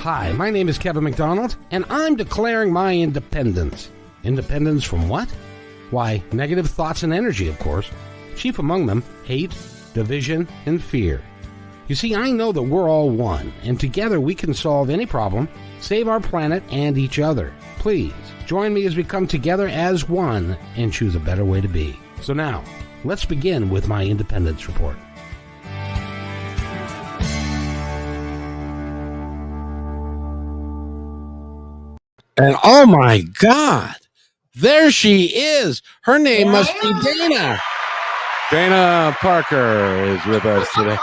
Hi, my name is Kevin McDonald, and I'm declaring my independence. Independence from what? Why, negative thoughts and energy, of course. Chief among them, hate, division, and fear. You see, I know that we're all one, and together we can solve any problem, save our planet and each other. Please, join me as we come together as one and choose a better way to be. So now, let's begin with my independence report. And oh my God, there she is. Her name must be Dana. Dana Parker is with us today.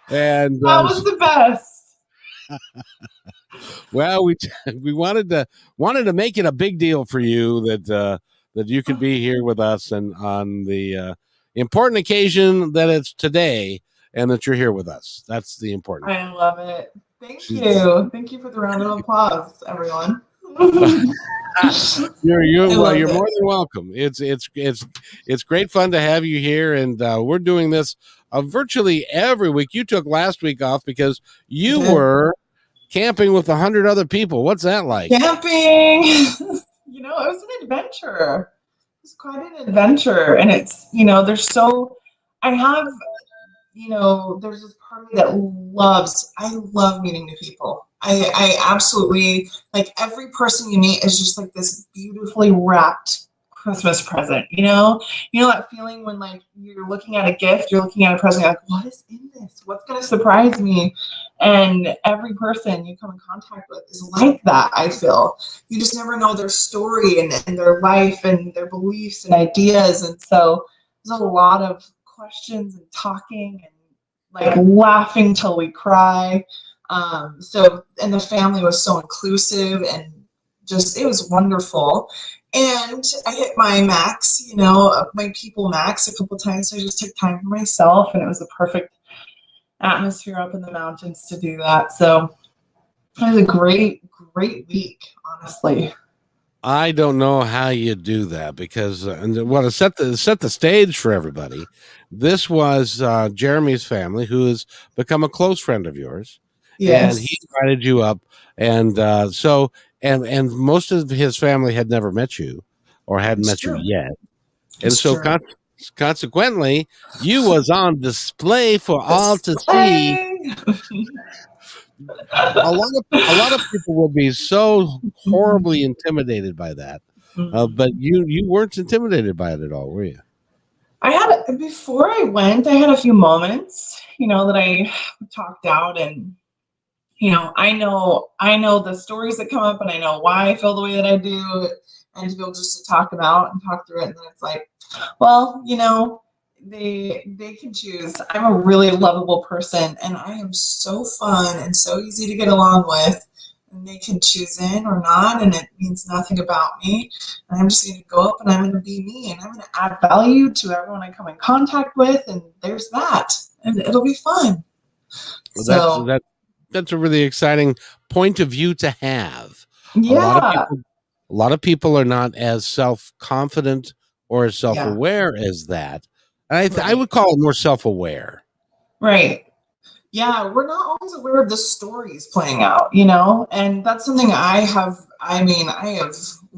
And that was the best. Well, we wanted to make it a big deal for you that you could be here with us and on the important occasion that it's today and that you're here with us. That's the important. I love it. Thank you. Thank you for the round of applause, everyone. You're more than welcome. It's great fun to have you here, and we're doing this virtually every week. You took last week off because you were camping with 100 other people. What's that like? Camping. It was an adventure. It was quite an adventure, and it's there's this part of me that I love meeting new people. I absolutely, like, every person you meet is just like this beautifully wrapped Christmas present, that feeling when, like, you're looking at a gift, you're looking at a present, you're like, what is in this? What's going to surprise me? And every person you come in contact with is like that, I feel. You just never know their story and their life and their beliefs and ideas. And so there's a lot of questions and talking and, like, laughing till we cry. And the family was so inclusive and just, it was wonderful. And I hit my max, my people max a couple times. So I just took time for myself, and it was a perfect atmosphere up in the mountains to do that. So it was a great week, honestly. I don't know how you do that because to set the stage for everybody, this was Jeremy's family, who has become a close friend of yours. Yes. And he invited you up, and so most of his family had never met you or hadn't met you yet, and so consequently, you was on display for all to see. A lot of people would be so horribly intimidated by that, but you weren't intimidated by it at all, were you? Before I went, I had a few moments, that I talked out, and I know the stories that come up, and I know why I feel the way that I do, and to be able just to talk about and talk through it, and then it's like, well, they can choose. I'm a really lovable person, and I am so fun and so easy to get along with, and they can choose in or not, and it means nothing about me. And I'm just going to go up and I'm going to be me, and I'm going to add value to everyone I come in contact with, and there's that, and it'll be fun. Well, that's a really exciting point of view to have. Yeah. A lot of people are not as self-confident or as self-aware as that. And I would call it more self-aware. Right. Yeah, we're not always aware of the stories playing out, and that's something I have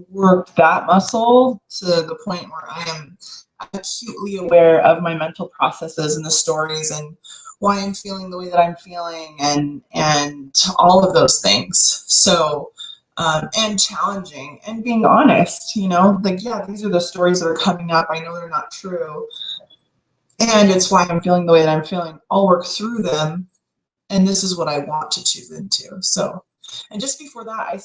worked that muscle to the point where I am acutely aware of my mental processes and the stories and why I'm feeling the way that I'm feeling and all of those things. So, and challenging and being honest, like, yeah, these are the stories that are coming up. I know they're not true. And it's why I'm feeling the way that I'm feeling. I'll work through them, and this is what I want to choose into. So, and just before that, I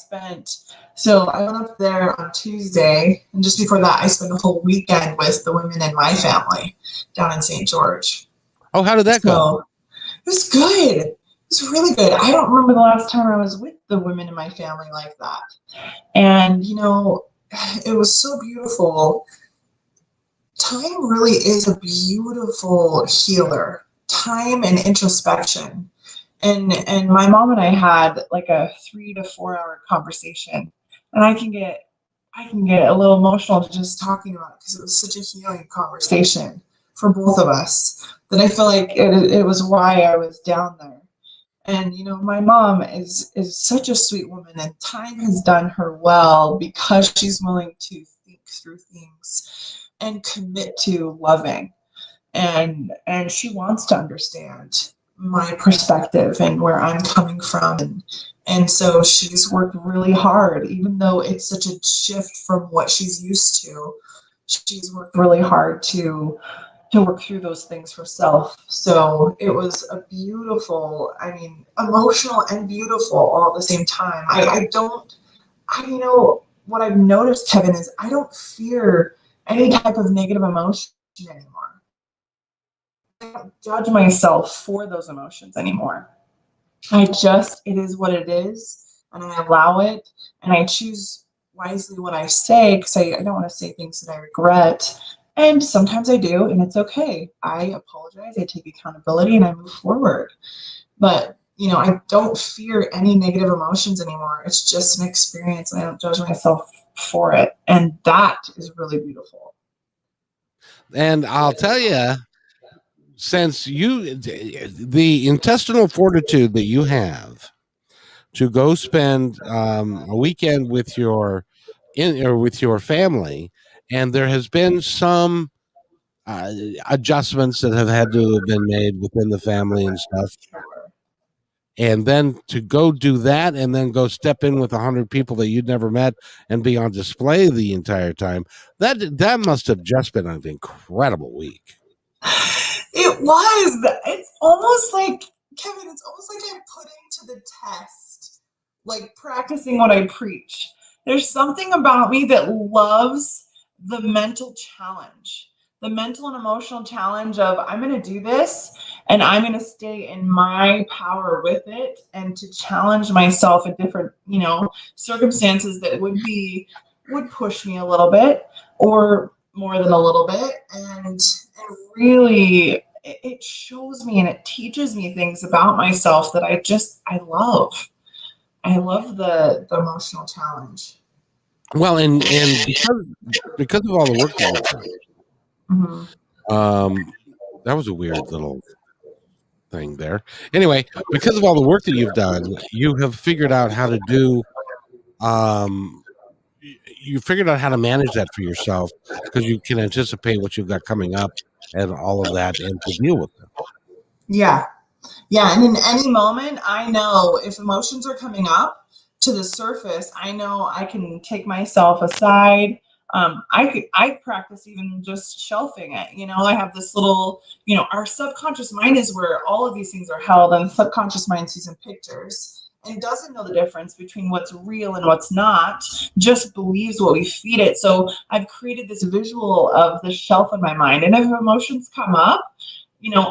went up there on Tuesday, and just before that, I spent a whole weekend with the women in my family down in St. George. Oh, how did that go? It was good. It was really good. I don't remember the last time I was with the women in my family like that. And, it was so beautiful. Time really is a beautiful healer. Time and introspection. And my mom and I had like a 3 to 4 hour conversation, and I can get a little emotional just talking about it because it was such a healing conversation for both of us that I feel like it was why I was down there. And my mom is such a sweet woman, and time has done her well because she's willing to think through things and commit to loving. And she wants to understand my perspective and where I'm coming from. And so she's worked really hard, even though it's such a shift from what she's used to. She's worked really hard to work through those things herself. So it was a beautiful, emotional and beautiful all at the same time. What I've noticed, Kevin, is I don't fear any type of negative emotion anymore. I don't judge myself for those emotions anymore. It is what it is, and I allow it, and I choose wisely what I say, because I don't want to say things that I regret. And sometimes I do, and it's okay. I apologize, I take accountability, and I move forward. But, I don't fear any negative emotions anymore. It's just an experience, and I don't judge myself for it. And that is really beautiful. And I'll tell you, since the intestinal fortitude that you have to go spend a weekend with your family, and there has been some adjustments that have had to have been made within the family and stuff, and then to go do that, and then go step in with 100 people that you'd never met and be on display the entire time, that must have just been an incredible week. It was. It's almost like, Kevin, it's almost like I'm putting to the test, like practicing what I preach. There's something about me that loves the mental challenge, the mental and emotional challenge of, I'm going to do this and I'm going to stay in my power with it, and to challenge myself in different, circumstances that would push me a little bit, or more than a little bit, and really it shows me and it teaches me things about myself that I love. I love the emotional challenge. Well, and because of all the work that you've done, that was a weird little thing there. Anyway, because of all the work that you've done, you have figured out how to do you figured out how to manage that for yourself, because you can anticipate what you've got coming up and all of that, and to deal with it. Yeah. And in any moment, I know if emotions are coming up to the surface, I know I can take myself aside. I practice even just shelving it. I have this little, our subconscious mind is where all of these things are held, and the subconscious mind sees in pictures and doesn't know the difference between what's real and what's not, just believes what we feed it. So I've created this visual of the shelf in my mind. And if emotions come up,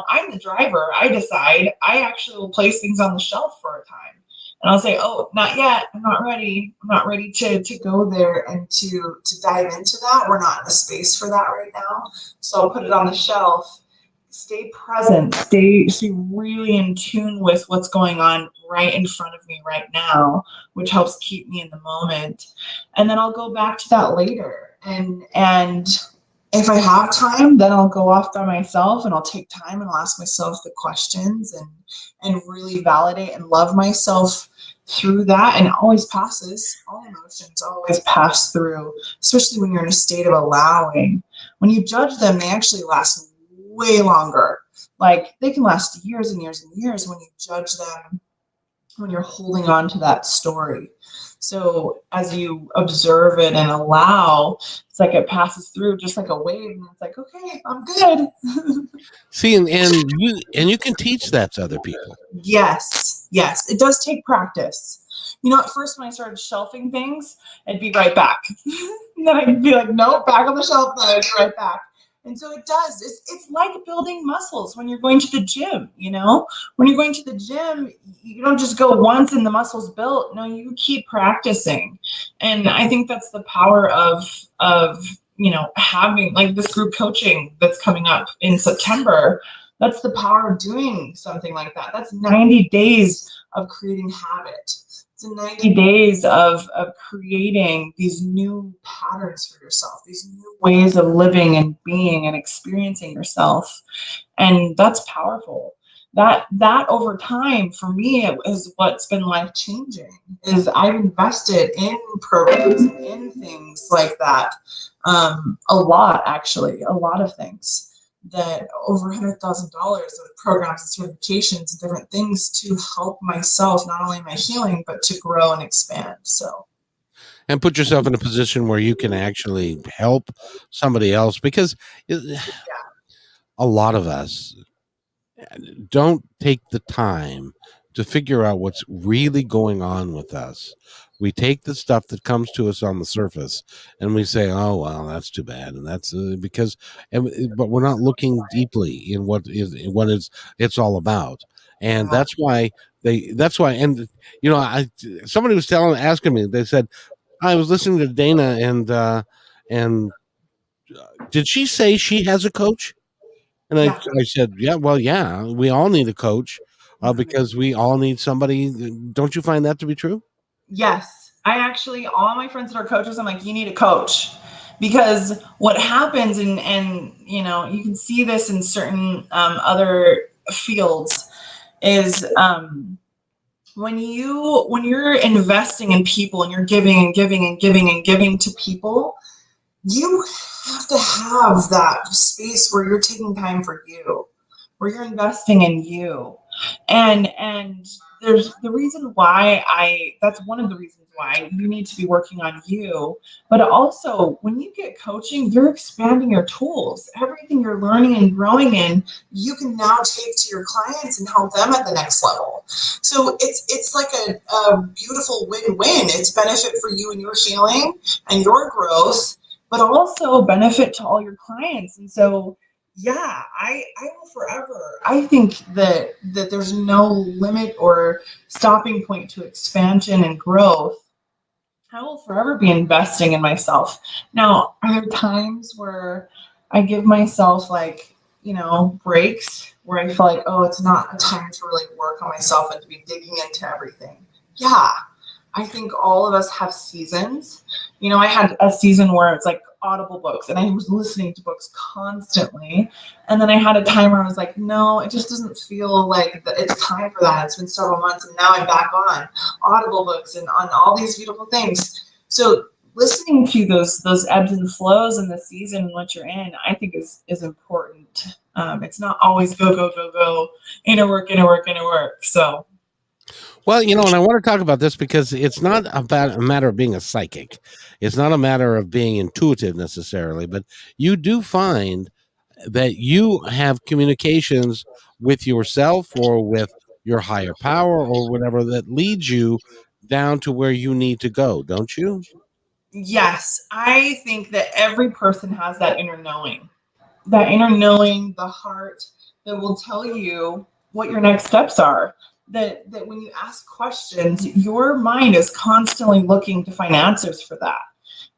I'm the driver. I decide. I actually will place things on the shelf for a time. And I'll say, oh, not yet. I'm not ready. I'm not ready to go there and to dive into that. We're not in a space for that right now. So I'll put it on the shelf. Stay present. Stay really in tune with what's going on right in front of me right now, which helps keep me in the moment. And then I'll go back to that later. And if I have time, then I'll go off by myself, and I'll take time and I'll ask myself the questions and really validate and love myself through that. And it always passes. All emotions always pass through, especially when you're in a state of allowing. When you judge them, they actually last way longer. Like, they can last years and years and years when you judge them, when you're holding on to that story. So as you observe it and allow, it's like it passes through just like a wave, and it's like, okay, I'm good. See, and you can teach that to other people. Yes, it does take practice. At first when I started shelving things, I'd be right back. And then I'd be like, nope, back on the shelf, then I'd be right back. And so it does. It's like building muscles when you're going to the gym, When you're going to the gym, you don't just go once and the muscle's built. No, you keep practicing. And I think that's the power of having like this group coaching that's coming up in September. That's the power of doing something like that. That's 90 days of creating habit. It's 90 days of creating these new patterns for yourself, these new ways of living and being and experiencing yourself. And that's powerful. that over time for me is what's been life changing. Is I've invested in programs, in things like that, a lot, actually, a lot of things, that over $100,000 of programs and certifications and different things to help myself, not only my healing, but to grow and expand. So And put yourself in a position where you can actually help somebody else, because a lot of us don't take the time to figure out what's really going on with us. We take the stuff that comes to us on the surface and we say, "Oh, well, that's too bad," and that's because, but we're not looking deeply in what it's all about, and yeah, that's why, and somebody was asking me, they said, I was listening to Dana, and did she say she has a coach? And yeah. I said, yeah, well, yeah, we all need a coach, Mhm. because we all need somebody. Don't you find that to be true? Yes, I actually, all my friends that are coaches, I'm like, you need a coach, because what happens, and you can see this in certain other fields, is when you're investing in people and you're giving and giving and giving and giving to people, you have to have that space where you're taking time for you, where you're investing in you. And there's the reason why I that's one of the reasons why you need to be working on you. But also, when you get coaching, you're expanding your tools. Everything you're learning and growing in, you can now take to your clients and help them at the next level. So it's like a beautiful win-win. It's benefit for you and your healing and your growth, but also benefit to all your clients. And so, yeah, I will forever. I think that there's no limit or stopping point to expansion and growth. I will forever be investing in myself. Now, are there times where I give myself, like, breaks where I feel like, oh, it's not a time to really work on myself and to be digging into everything? Yeah, I think all of us have seasons. I had a season where it's like Audible books and I was listening to books constantly. And then I had a time where I was like, no, it just doesn't feel like it's time for that. It's been several months and now I'm back on Audible books and on all these beautiful things. So listening to those ebbs and flows in the season and what you're in, I think is important. It's not always go, go, go, go, inner work, inner work, inner work. So Well, and I want to talk about this because it's not about a matter of being a psychic. It's not a matter of being intuitive necessarily, but you do find that you have communications with yourself or with your higher power or whatever that leads you down to where you need to go, don't you? yes, I think that every person has that inner knowing, the heart that will tell you what your next steps are. That when you ask questions, your mind is constantly looking to find answers for that.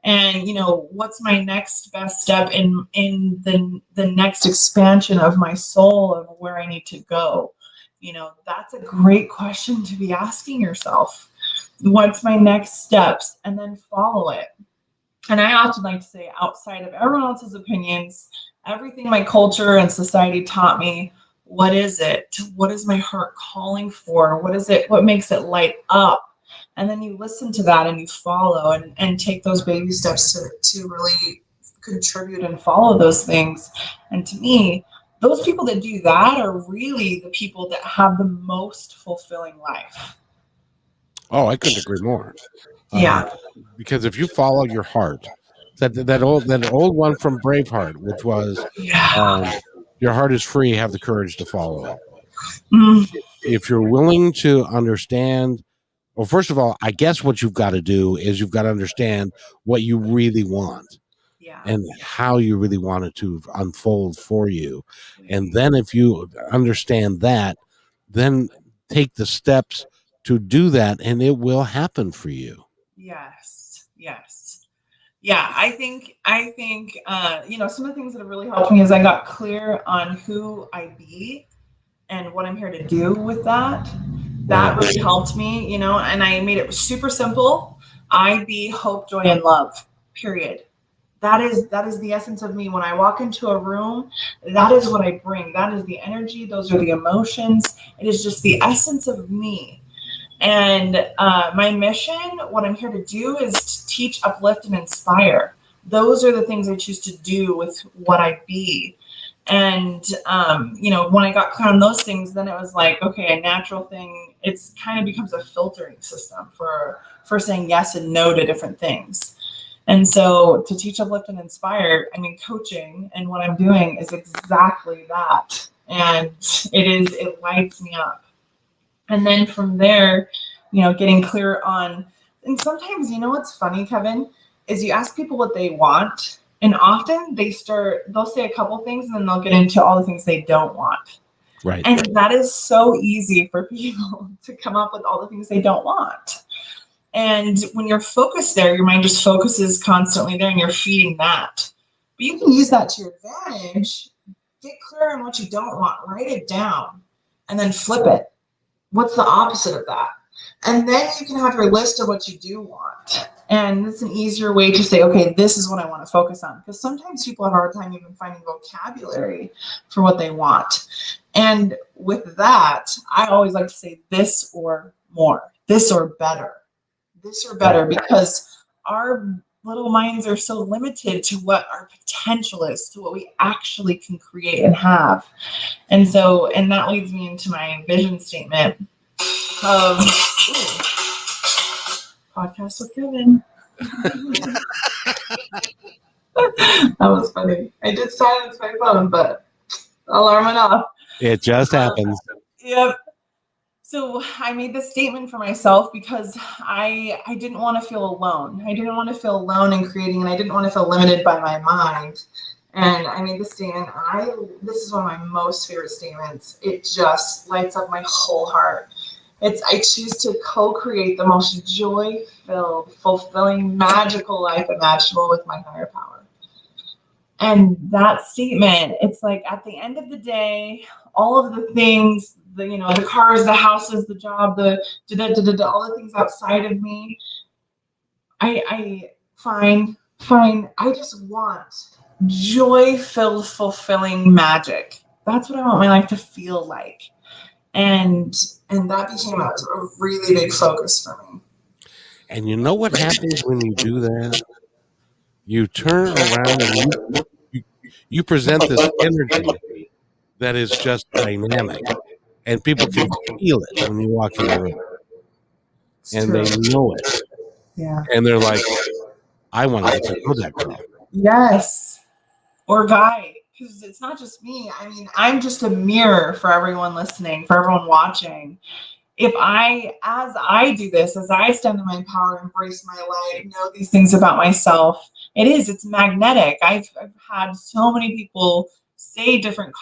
And what's my next best step in the next expansion of my soul, of where I need to go? That's a great question to be asking yourself. What's my next steps? And then follow it. And I often like to say, outside of everyone else's opinions, everything my culture and society taught me, what is it? What is my heart calling for? What is it? What makes it light up? And then you listen to that and you follow, and take those baby steps to really contribute and follow those things. And to me, those people that do that are really the people that have the most fulfilling life. Oh, I couldn't agree more. Uh, Yeah. because if you follow your heart, that old one from Braveheart, which was, Yeah. um, "Your heart is free. Have the courage to follow it." Mm, If you're willing to understand, well, first of all, I guess what you've got to do is you've got to understand what you really want yeah. and how you really want it to unfold for you. And then if you understand that, then take the steps to do that, and it will happen for you. Yes. Yes. Yeah, I think some of the things that have really helped me is I got clear on who I be and what I'm here to do with that. Right. That really helped me, and I made it super simple. I be hope, joy, and love. Period. That is the essence of me. When I walk into a room, that is what I bring. That is the energy. Those are the emotions. It is just the essence of me. And my mission, what I'm here to do, is to teach, uplift, and inspire. Those are the things I choose to do with what I be. And when I got clear on those things, then it was like, okay, a natural thing. It's kind of becomes a filtering system for saying yes and no to different things. And so to teach, uplift, and inspire, I mean, coaching and what I'm doing is exactly that. And it lights me up. And then from there, getting clear on, and sometimes, what's funny, Kevin, is you ask people what they want, and often they'll say a couple things, and then they'll get into all the things they don't want. Right. And that is so easy for people to come up with all the things they don't want. And when you're focused there, your mind just focuses constantly there, and you're feeding that. But you can use that to your advantage. Get clear on what you don't want, write it down, and then flip it. What's the opposite of that? And then you can have your list of what you do want. And it's an easier way to say, okay, this is what I want to focus on. Because sometimes people have a hard time even finding vocabulary for what they want. And with that, I always like to say this or more, this or better. This or better, because our little minds are so limited to what our potential is, to what we actually can create and have. And that leads me into my vision statement of podcast with Kevin. That was funny. I did silence my phone, but alarm went off. It just happens. Yep. So I made this statement for myself because I didn't want to feel alone. I didn't want to feel alone in creating, and I didn't want to feel limited by my mind. And I made this statement. This is one of my most favorite statements. It just lights up my whole heart. I choose to co-create the most joy-filled, fulfilling, magical life imaginable with my higher power. And that statement, it's like at the end of the day, all of the things, the cars, the houses, the job, all the things outside of me, I just want joy-filled, fulfilling magic. That's what I want my life to feel like. And that became a really big focus for me. And you know what happens when you do that? You turn around and you present this energy that is just dynamic, and people can feel it when you walk in the room, and they know it. Yeah. And they're like, I want to get to know that girl. Yes. Or guy. Because it's not just me. I mean, I'm just a mirror for everyone listening, for everyone watching. As I do this, as I stand in my power, embrace my light, know these things about myself, it's magnetic. I've had so many people say different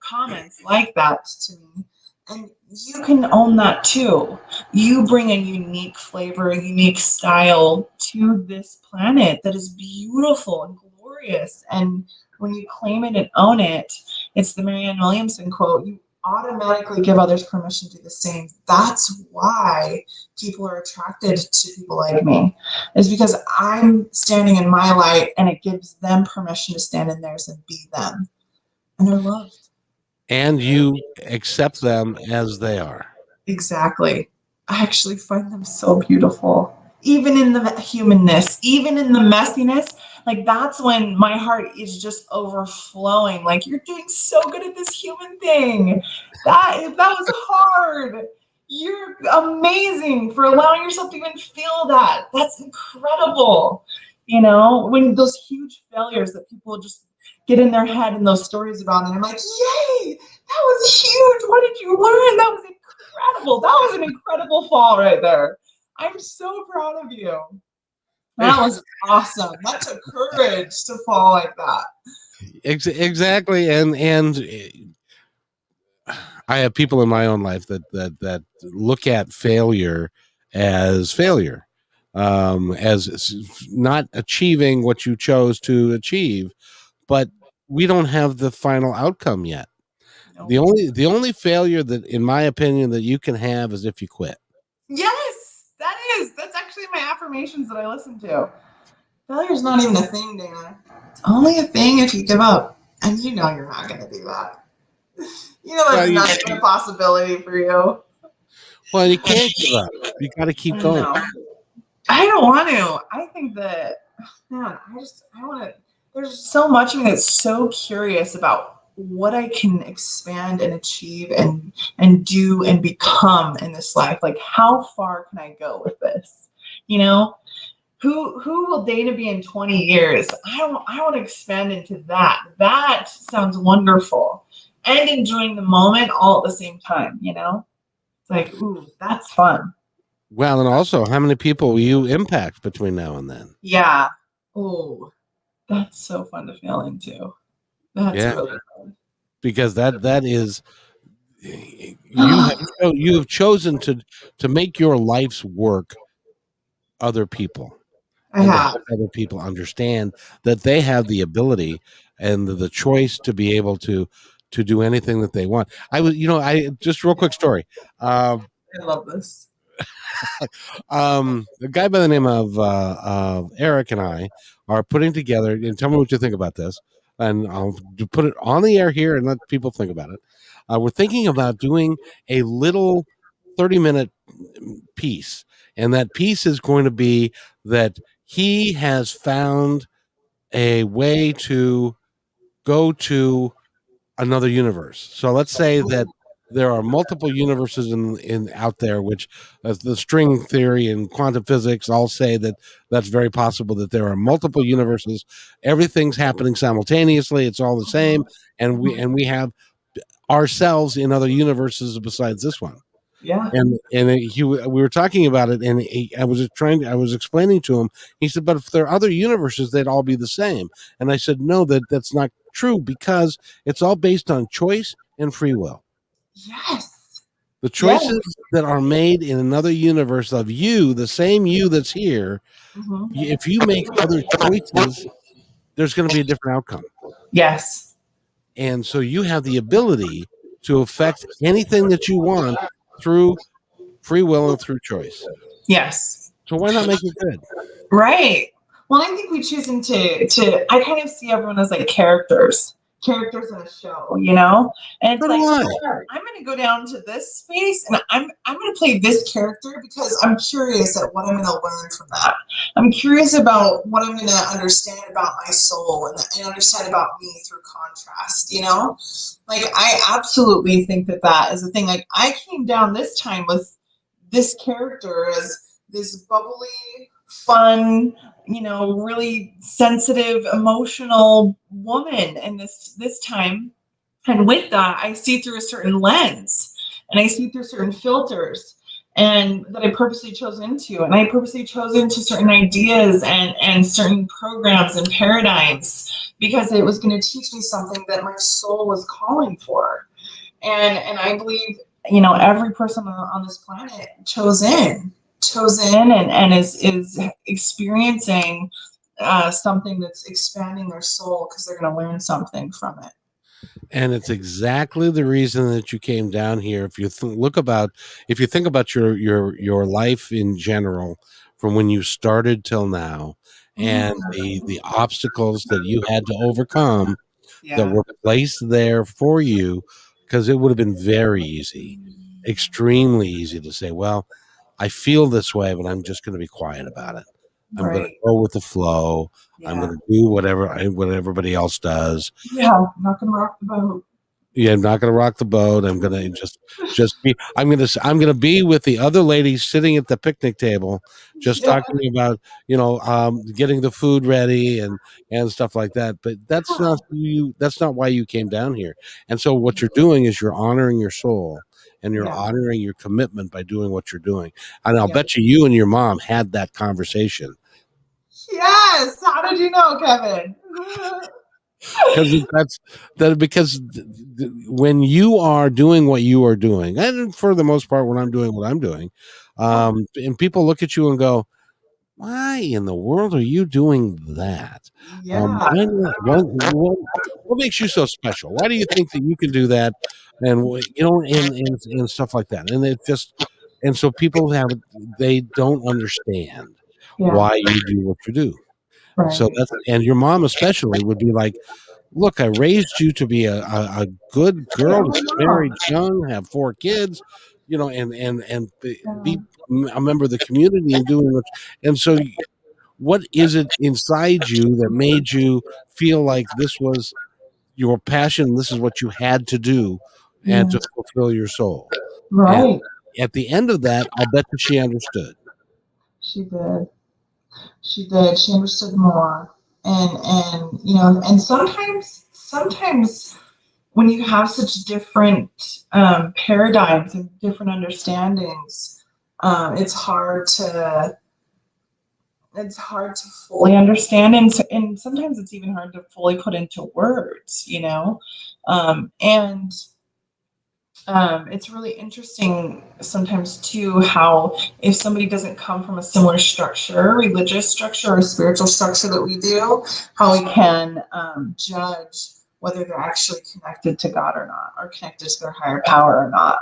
comments like that to me. And you can own that too. You bring a unique flavor, a unique style to this planet that is beautiful and glorious. And when you claim it and own it, it's the Marianne Williamson quote, you automatically give others permission to do the same. That's why people are attracted to people like me, is because I'm standing in my light, and it gives them permission to stand in theirs and be them. And they're loved. And you accept them as they are. Exactly. I actually find them so beautiful. Even in the humanness, even in the messiness, like that's when my heart is just overflowing. Like, you're doing so good at this human thing. That was hard. You're amazing for allowing yourself to even feel that. That's incredible. When those huge failures that people just get in their head and those stories about it, I'm like, yay, that was huge. What did you learn? That was incredible. That was an incredible fall right there. I'm so proud of you. That was awesome. That took courage to fall like that. Exactly. And I have people in my own life that look at failure as failure, as not achieving what you chose to achieve, but we don't have the final outcome yet. Nope. The only failure that, in my opinion, that you can have is if you quit. Yes, that's actually my affirmations that I listen to. Failure's not even a thing, Dana. It's only a thing if you give up. And you know you're not going to do that. You know that's not even a possibility for you. Well, you can't give up. You got to keep going. No. I don't want to. I think that, man, I want to. There's so much of me that's so curious about what I can expand and achieve and do and become in this life. Like, how far can I go with this? You know, who will Dana be in 20 years? I want to expand into that. That sounds wonderful, and enjoying the moment all at the same time. You know, it's like, ooh, that's fun. Well, and also, how many people will you impact between now and then? Yeah. Oh, that's so fun to feel into. That's really fun. Because that is you have chosen to make your life's work other people. And to help other people understand that they have the ability and the choice to be able to do anything that they want. I just real quick story. I love this. A guy by the name of Eric and I are putting together, and tell me what you think about this, and I'll put it on the air here and let people think about it. We're thinking about doing a little 30-minute piece, and that piece is going to be that he has found a way to go to another universe. So let's say that there are multiple universes in out there, which the string theory and quantum physics all say that that's very possible, that there are multiple universes. Everything's happening simultaneously. It's all the same. And we have ourselves in other universes besides this one. Yeah. And we were talking about it, and I was explaining to him. He said, but if there are other universes, they'd all be the same. And I said, no, that's not true, because it's all based on choice and free will. Yes. The choices that are made in another universe of you, the same you that's here, if you make other choices, there's going to be a different outcome. Yes. And so you have the ability to affect anything that you want through free will and through choice. Yes. So why not make it good? Right. Well, I think we choosing to I kind of see everyone as like characters in a show, you know? And it's like, I'm going to go down to this space and I'm going to play this character because I'm curious at what I'm going to learn from that. I'm curious about what I'm going to understand about my soul and understand about me through contrast, you know? Like, I absolutely think that is a thing. Like, I came down this time with this character as this bubbly, fun, you know, really sensitive, emotional woman. And this time, and with that, I see through a certain lens, and I see through certain filters, and that I purposely chose into, and I purposely chose into certain ideas and certain programs and paradigms because it was going to teach me something that my soul was calling for. And I believe, you know, every person on this planet chose in and is experiencing something that's expanding their soul because they're going to learn something from it. And it's exactly the reason that you came down here. If you think about your life in general, from when you started till now, and the obstacles that you had to overcome that were placed there for you, because it would have been very easy, extremely easy to say, well, I feel this way, but I'm just going to be quiet about it. I'm going to go with the flow. I'm going to do what everybody else does. Yeah, I'm not going to rock the boat. Yeah, I'm not going to rock the boat. I'm going to just be. I'm going to be with the other ladies sitting at the picnic table, just talking about getting the food ready and stuff like that. But that's not you. That's not why you came down here. And so what you're doing is you're honoring your soul. And you're honoring your commitment by doing what you're doing. And I'll bet you and your mom had that conversation. Yes. How did you know, Kevin? Because when you are doing what you are doing, and for the most part, when I'm doing what I'm doing, and people look at you and go, why in the world are you doing that? What makes you so special? Why do you think that you can do that? And and stuff like that. And it just, so people they don't understand why you do what you do. So Right. that's, and your mom especially would be like, look, I raised you to be a good girl, to get married young, have 4 kids, be a member of the community and doing what. And so, what is it inside you that made you feel like this was your passion? This is what you had to do, and Yeah. to fulfill your soul. And Right. at the end of that, I'll bet that she understood. She did. She did. She understood more. And you know, and sometimes when you have such different paradigms and different understandings, it's hard to fully understand, and sometimes it's even hard to fully put into words, you know. And It's really interesting sometimes too how if somebody doesn't come from a similar structure, religious structure or spiritual structure that we do, how we can judge whether they're actually connected to God or not, or connected to their higher power or not,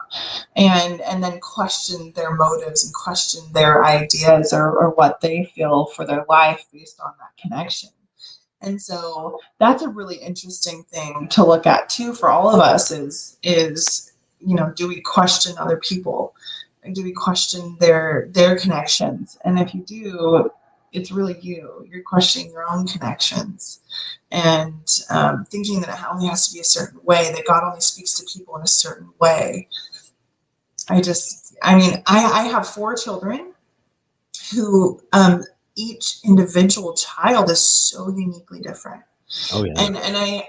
and then question their motives and question their ideas or what they feel for their life based on that connection. And so that's a really interesting thing to look at too for all of us is you know, do we question other people? And do we question their connections? And if you do, it's really you. You're questioning your own connections and thinking that it only has to be a certain way, that God only speaks to people in a certain way. I have 4 children who each individual child is so uniquely different. Oh yeah. And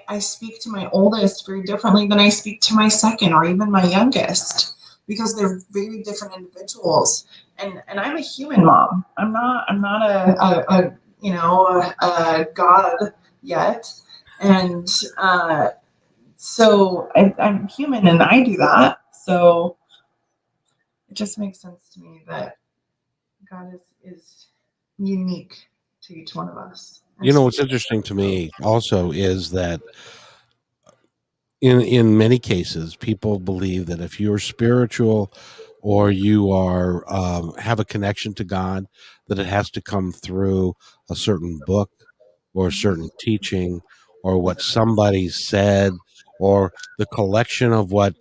I speak to my oldest very differently than I speak to my second or even my youngest because they're very different individuals. And I'm a human mom. I'm not a you know a god yet. And so I'm human and I do that. So it just makes sense to me that God is unique to each one of us. You know, what's interesting to me also is that in many cases, people believe that if you're spiritual or you are have a connection to God, that it has to come through a certain book or a certain teaching or what somebody said or the collection of what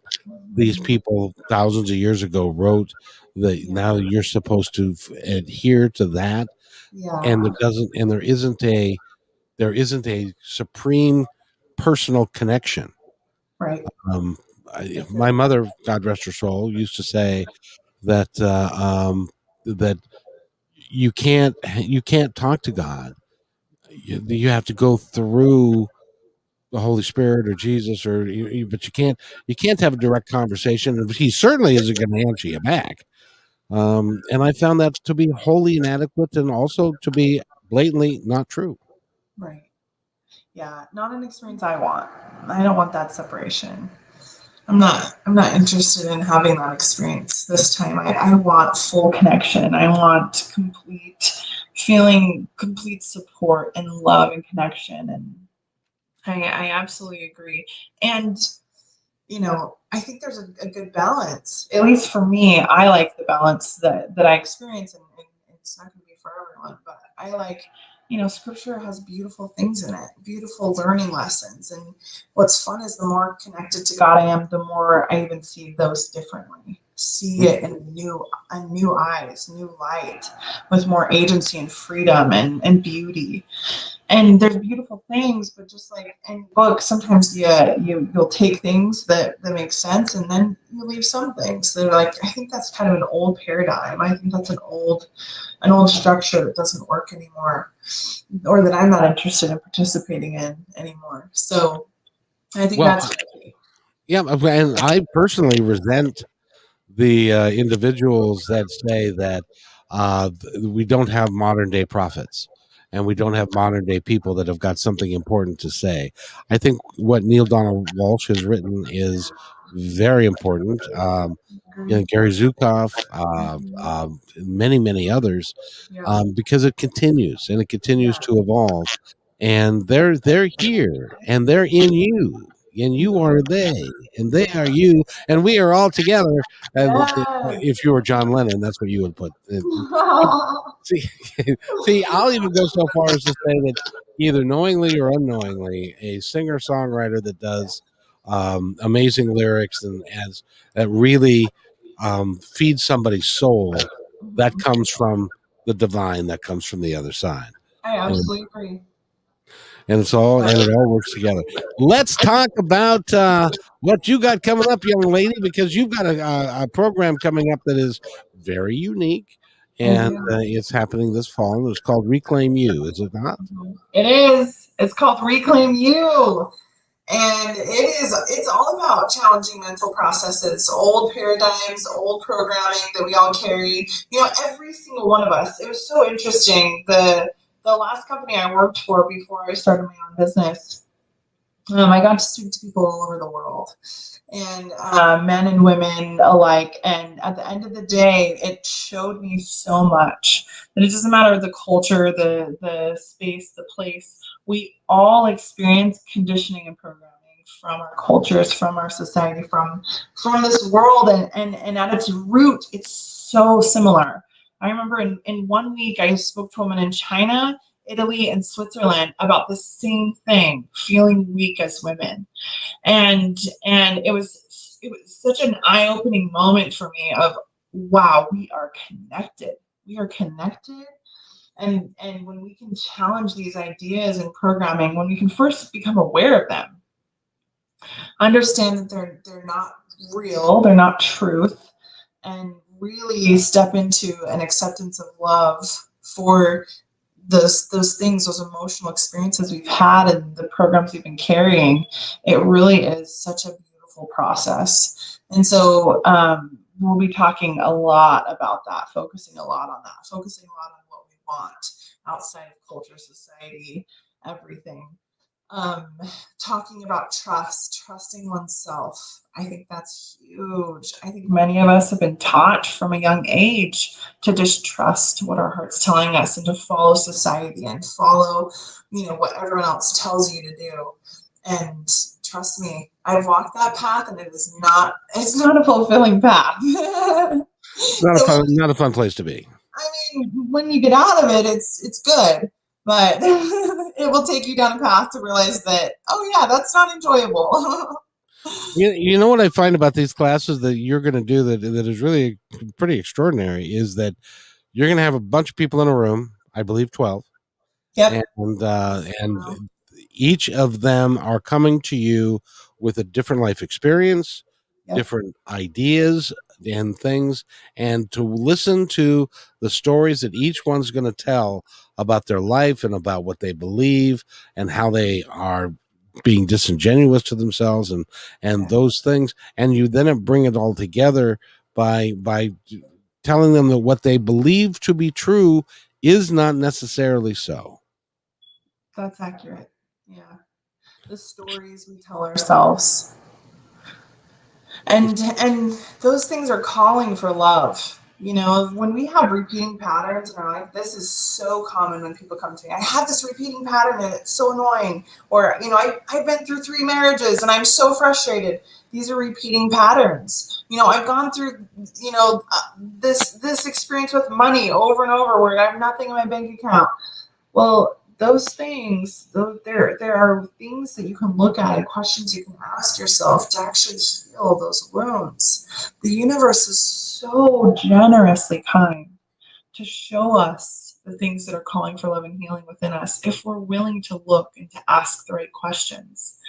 these people thousands of years ago wrote, that now you're supposed to adhere to that. Yeah. And there isn't a supreme personal connection. Right. um, my mother, God rest her soul, used to say that that you can't talk to God. You have to go through the Holy Spirit or Jesus, but you can't have a direct conversation, and he certainly isn't going to answer you back. And I found that to be wholly inadequate, and also to be blatantly not true. Right. Yeah. Not an experience I want. I don't want that separation. I'm not interested in having that experience this time. I want full connection. I want complete support and love and connection. And I absolutely agree. And you know, I think there's a good balance. At least for me, I like the balance that I experience, and it's not going to be for everyone, but I like, you know, scripture has beautiful things in it, beautiful learning lessons. And what's fun is the more connected to God I am, the more I even see those differently, see it in new eyes, new light, with more agency and freedom and beauty. And there's beautiful things, but just like any book, sometimes you'll take things that make sense, and then you leave some things that are like, I think that's kind of an old paradigm. I think that's an old structure that doesn't work anymore, or that I'm not interested in participating in anymore. So I think Well, that's yeah, and I personally resent the individuals that say that we don't have modern day prophets and we don't have modern day people that have got something important to say. I think what Neil Donald Walsh has written is very important. Gary Zukav, many others, yeah, because it continues and it continues yeah, to evolve, and they're here and they're in you. and you are they, and they are you, and we are all together. And Yes. if you were John Lennon, that's what you would put. See, see, I'll even go so far as to say that either knowingly or unknowingly, a singer-songwriter that does amazing lyrics and as that really feeds somebody's soul, that comes from the divine, that comes from the other side. I absolutely agree. And it all works together. Let's talk about what you got coming up, young lady, because you've got a program coming up that is very unique, and it's happening this fall. It's called Reclaim You, is it not? It is. It's called Reclaim You. And it's all about challenging mental processes, old paradigms, old programming that we all carry. Every single one of us. It was so interesting. The last company I worked for before I started my own business, I got to speak to people all over the world, and men and women alike. And at the end of the day, it showed me so much that it doesn't matter the culture, the space, the place. We all experience conditioning and programming from our cultures, from our society, from this world, and at its root, it's so similar. I remember in 1 week, I spoke to a woman in China, Italy, and Switzerland about the same thing, feeling weak as women. And it was such an eye-opening moment for me of, wow, we are connected. We are connected. And when we can challenge these ideas and programming, when we can first become aware of them, understand that they're not real, they're not truth, and really step into an acceptance of love for those things, those emotional experiences we've had and the programs we've been carrying. It really is such a beautiful process. And so we'll be talking a lot about that, focusing a lot on what we want outside of culture, society, everything. Talking about trusting oneself. I think that's huge. I think many of us have been taught from a young age to just trust what our heart's telling us and to follow society and follow, what everyone else tells you to do. And trust me, I've walked that path, and it's not a fulfilling path. Not a fun place to be. I mean, when you get out of it, it's good. But it will take you down a path to realize that, oh yeah, that's not enjoyable. You know what I find about these classes that you're going to do that is really pretty extraordinary is that you're going to have a bunch of people in a room, I believe 12. Yep. And each of them are coming to you with a different life experience, different ideas and things, and to listen to the stories that each one's going to tell about their life and about what they believe and how they are being disingenuous to themselves and those things. And you then bring it all together by telling them that what they believe to be true is not necessarily so. That's accurate. Yeah. The stories we tell ourselves. And those things are calling for love. When we have repeating patterns in our life, this is so common when people come to me. I have this repeating pattern and it's so annoying. Or, I've been through 3 marriages and I'm so frustrated. These are repeating patterns. I've gone through, this experience with money over and over where I have nothing in my bank account. Well, those things, there are things that you can look at and questions you can ask yourself to actually heal those wounds. The universe is so generously kind to show us the things that are calling for love and healing within us if we're willing to look and to ask the right questions.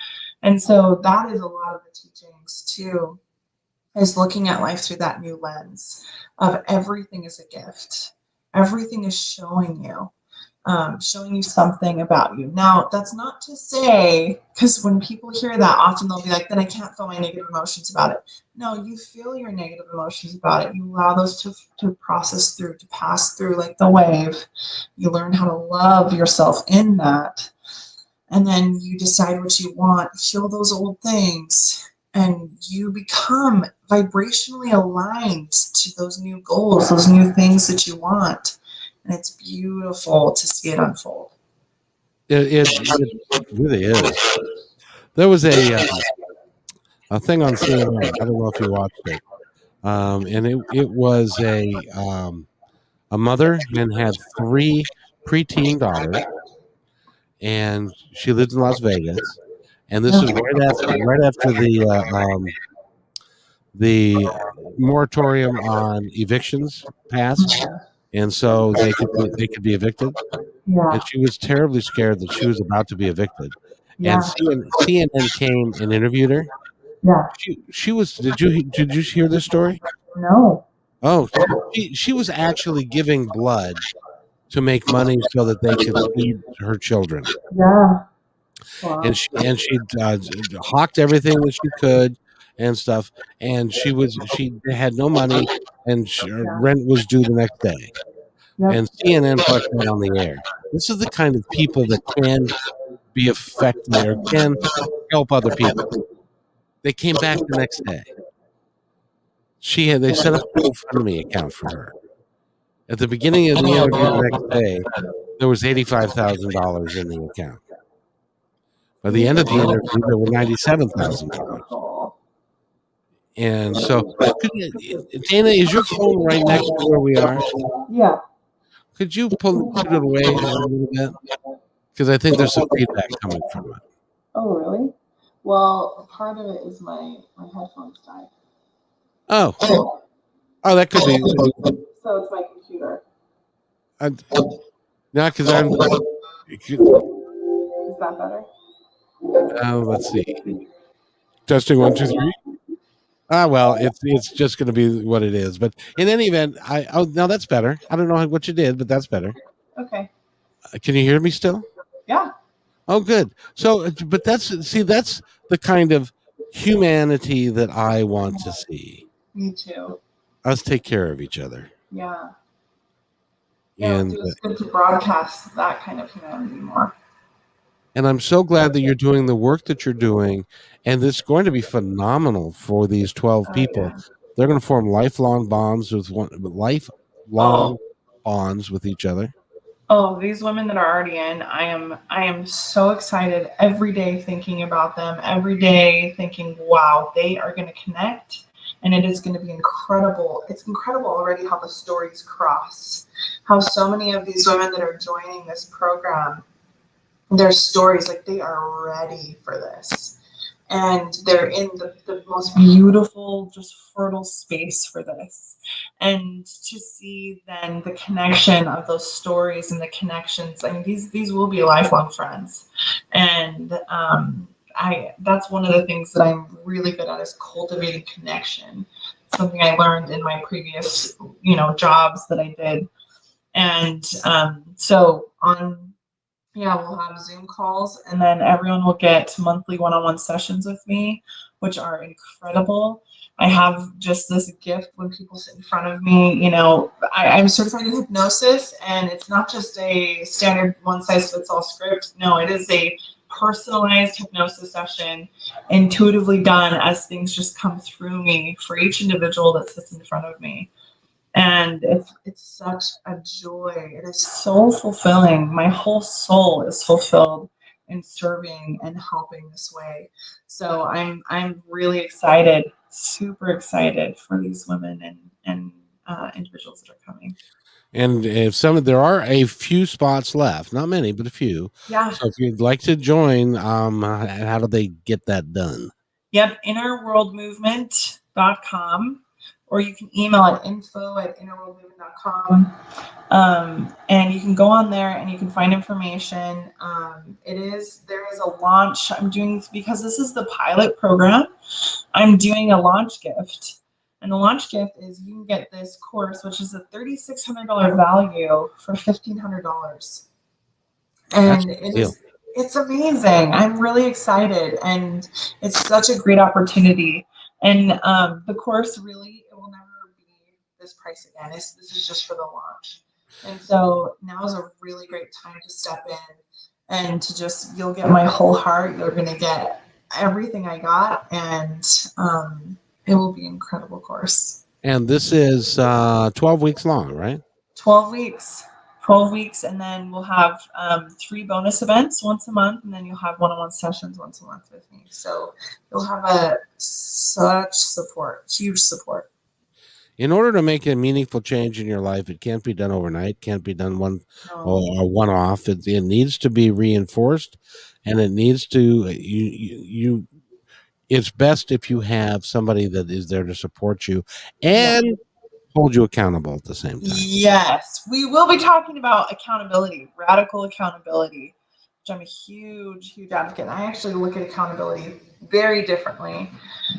And so that is a lot of the teachings too, is looking at life through that new lens of everything is a gift. Everything is showing you something about you. Now, that's not to say, because when people hear that, often they'll be like, then I can't feel my negative emotions about it. No, you feel your negative emotions about it. You allow those to process through, to pass through like the wave. You learn how to love yourself in that. And then you decide what you want, heal those old things, and you become vibrationally aligned to those new goals, those new things that you want. And it's beautiful to see it unfold. It really is. There was a thing on CNN. I don't know if you watched it. And it was a mother and had 3 preteen daughters, and she lived in Las Vegas. And this was right after the moratorium on evictions passed, and so they could be evicted. Yeah. And she was terribly scared that she was about to be evicted. Yeah. And CNN came and interviewed her. Yeah. She was. Did you hear this story? No. Oh, she was actually giving blood to make money so that they could feed her children. Yeah. Wow. And she hawked everything that she could and stuff. And she had no money, and her rent was due the next day. Yep. And CNN put that on the air. This is the kind of people that can be effective or can help other people. They came back the next day. They set up a GoFundMe account for her. At the beginning of the interview the next day, there was $85,000 in the account. By the end of the interview, there were $97,000. And so, Dana, is your phone right next to where we are? Yeah. Could you put it away a little bit? Because I think there's some feedback coming from it. Oh, really? Well, part of it is my headphones died. Oh, that could be. So it's my computer. Not because I'm. Is that better? Let's see. Testing 1, 2, 3. Well, it's just going to be what it is. But in any event, now that's better. I don't know what you did, but that's better. Okay. Can you hear me still? Yeah. Oh, good. So, but that's the kind of humanity that I want to see. Me too. Us take care of each other. Yeah. Yeah, And it's good to broadcast that kind of humanity more. And I'm so glad that you're doing the work that you're doing, and it's going to be phenomenal for these 12 people. Yeah. They're going to form lifelong bonds with bonds with each other. Oh, these women that are already in, I am so excited every day thinking about them, every day thinking, wow, they are going to connect, and it is going to be incredible. It's incredible already how the stories cross, how so many of these women that are joining this program, their stories, like they are ready for this. And they're in the most beautiful, just fertile space for this. And to see then the connection of those stories and the connections, I mean, these will be lifelong friends. And that's one of the things that I'm really good at is cultivating connection. Something I learned in my previous, jobs that I did. And we'll have Zoom calls, and then everyone will get monthly one-on-one sessions with me, which are incredible. I have just this gift when people sit in front of me. I'm certified in hypnosis, and it's not just a standard one-size-fits-all script. No, it is a personalized hypnosis session, intuitively done as things just come through me for each individual that sits in front of me. And it's such a joy. It is so fulfilling. My whole soul is fulfilled in serving and helping this way. So I'm really excited, super excited for these women and individuals that are coming. And there are a few spots left, not many, but a few. Yeah. So if you'd like to join, how do they get that done? Yep, innerworldmovement.com. Or you can email at info@innerworldmovement.com. And you can go on there and you can find information. There is a launch I'm doing, because this is the pilot program. I'm doing a launch gift. And the launch gift is you can get this course, which is a $3,600 value for $1,500. And it's amazing. I'm really excited. And it's such a great opportunity. And the course really, it will never be this price again. This is just for the launch. And so now is a really great time to step in and to you'll get my whole heart. You're going to get everything I got, and it will be an incredible course. And this is 12 weeks long, right? 12 weeks. 12 weeks, and then we'll have 3 bonus events once a month, and then you'll have one-on-one sessions once a month with me. So you'll have such support, huge support. In order to make a meaningful change in your life, it can't be done overnight, can't be done one-off. It needs to be reinforced, and it needs to it's best if you have somebody that is there to support you and hold you accountable at the same time. Yes, we will be talking about accountability, radical accountability, which I'm a huge advocate. I actually look at accountability very differently.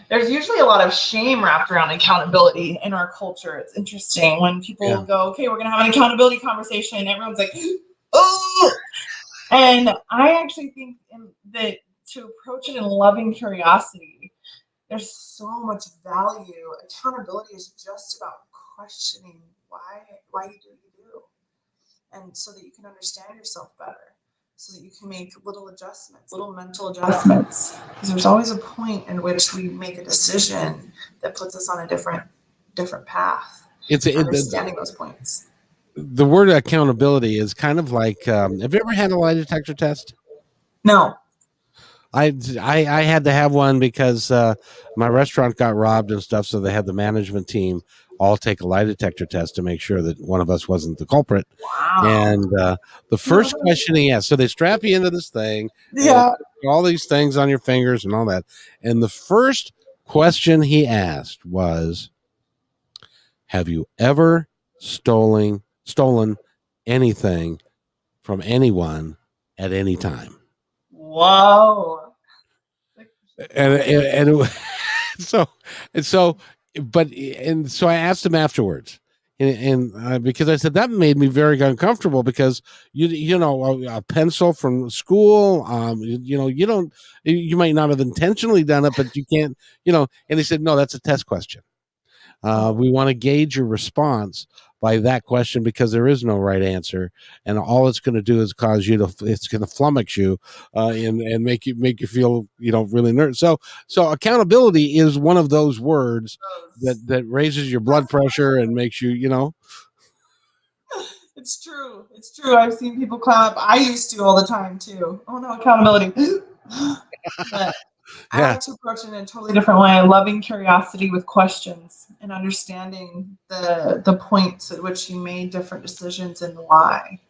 There's usually a lot of shame wrapped around accountability in our culture. It's interesting when people go, okay, we're going to have an accountability conversation. Everyone's like, oh, and I actually think that to approach it in loving curiosity, there's so much value. Accountability is just about questioning why you do what you do, and so that you can understand yourself better, so that you can make little adjustments, little mental adjustments, because there's always a point in which we make a decision that puts us on a different path. It's understanding those points. The word accountability is kind of like, have you ever had a lie detector test? No. I had to have one because my restaurant got robbed and stuff, so they had the management team all take a lie detector test to make sure that one of us wasn't the culprit. Wow. And the first question he asked, so they strap you into this thing, all these things on your fingers and all that. And the first question he asked was, have you ever stolen anything from anyone at any time? Whoa. And so I asked him afterwards, and because I said that made me very uncomfortable, because you know, a pencil from school, you might not have intentionally done it, but you can't, and he said, no, that's a test question. We want to gauge your response by that question, because there is no right answer, and all it's going to do is cause you to, it's going to flummox you, and make you feel, really nervous. So accountability is one of those words that raises your blood pressure and makes you, It's true. I've seen people clap. I used to all the time too. Oh no, accountability. But I like to approach it in a totally different way. Loving curiosity with questions and understanding the points at which you made different decisions and why.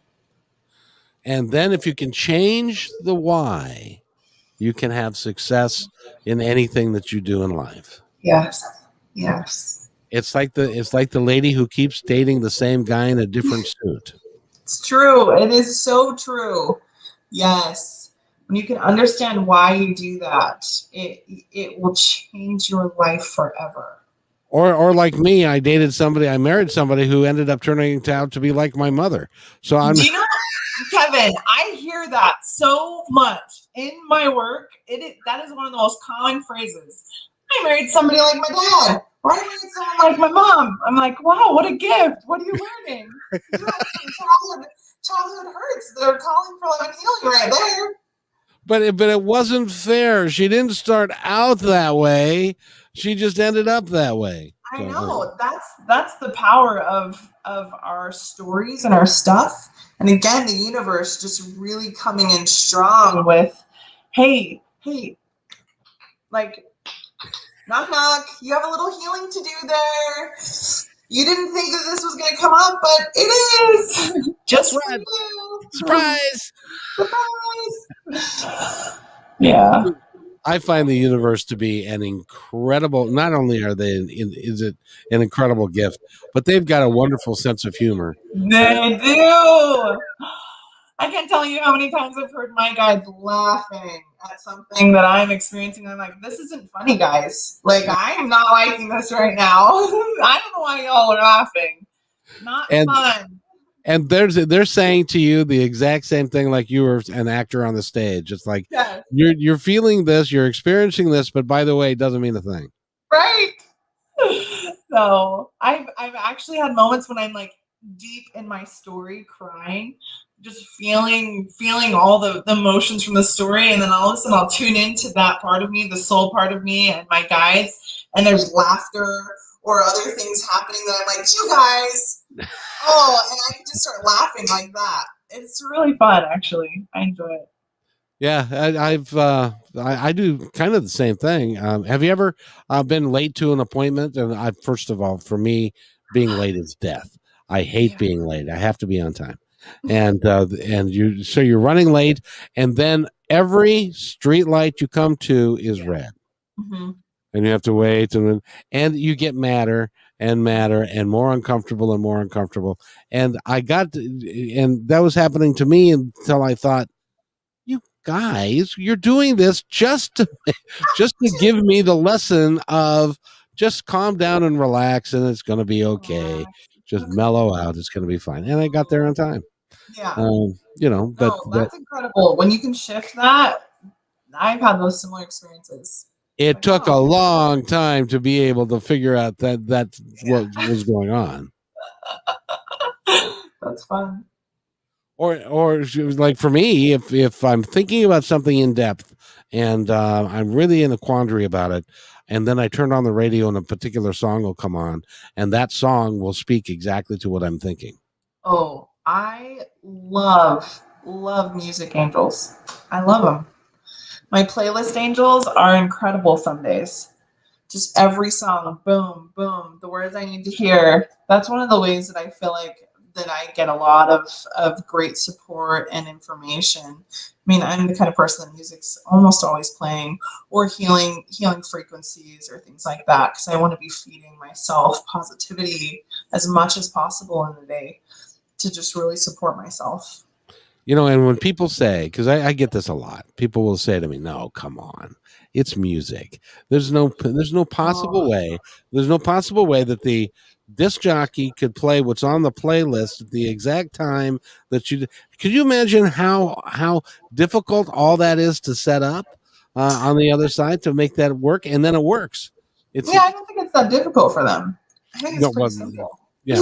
And then if you can change the why, you can have success in anything that you do in life. Yes. It's like the lady who keeps dating the same guy in a different suit. It's true. It is so true. Yes. When you can understand why you do that, it will change your life forever. Or like me, I married somebody who ended up turning out to be like my mother. So do you know, Kevin, I hear that so much in my work. That is one of the most common phrases. I married somebody like my dad. Or I married someone like my mom. I'm like, wow, what a gift. What are you learning? You have some childhood hurts that are calling for love and healing right there. But it wasn't fair. She didn't start out that way. She just ended up that way. I know. That's the power of our stories and our stuff. And again, the universe just really coming in strong with, hey, like, knock, knock. You have a little healing to do there. You didn't think that this was going to come up, but it is. Just for you. Surprise. Yeah. I find the universe to be an incredible, not only is it an incredible gift, but they've got a wonderful sense of humor. They do. I can't tell you how many times I've heard my guides laughing at something that I'm experiencing. I'm like, this isn't funny, guys. Like, I am not liking this right now. I don't know why y'all are laughing. Not fun. And they're saying to you the exact same thing, like you were an actor on the stage. It's like, you're feeling this, you're experiencing this, but by the way, it doesn't mean a thing. Right. So I've actually had moments when I'm like deep in my story crying, just feeling all the emotions from the story, and then all of a sudden I'll tune into that part of me, the soul part of me, and my guides, and there's laughter or other things happening that I'm like, you guys, Oh, and I can just start laughing like that. It's really fun, actually. I enjoy it. Yeah, I do kind of the same thing. Have you ever been late to an appointment? And first of all, for me, being late is death. I hate Yeah. being late. I have to be on time, and you're running late, and then every street light you come to is red, Hmm. and you have to wait, and you get madder and madder and more uncomfortable and more uncomfortable. And and that was happening to me until I thought, you guys, you're doing this just to give me the lesson of just calm down and relax, and it's going to be okay. Just mellow out. It's going to be fine. And I got there on time. Yeah. But No, that's incredible. When you can shift that, I've had those similar experiences. it Like, took a oh, long time to be able to figure out that's what yeah. was going on. That's fun. Or like for me, if I'm thinking about something in depth and I'm really in a quandary about it, and then I turn on the radio and a particular song will come on, and that song will speak exactly to what I'm thinking. Oh, I love music angels. I love them. My playlist angels are incredible some days. Just every song, boom, boom, the words I need to hear. That's one of the ways that I feel like that I get a lot of great support and information. I mean, I'm the kind of person that music's almost always playing, or healing frequencies or things like that, because I want to be feeding myself positivity as much as possible in the day to just really support myself. And when people say, because I get this a lot, people will say to me, "No, come on, it's music. There's no possible Oh, way. There's no possible way that the disc jockey could play what's on the playlist at the exact time that you." Could you imagine how difficult all that is to set up on the other side to make that work, and then it works. It's yeah, I don't think it's that difficult for them. I think it's pretty well, simple. yeah,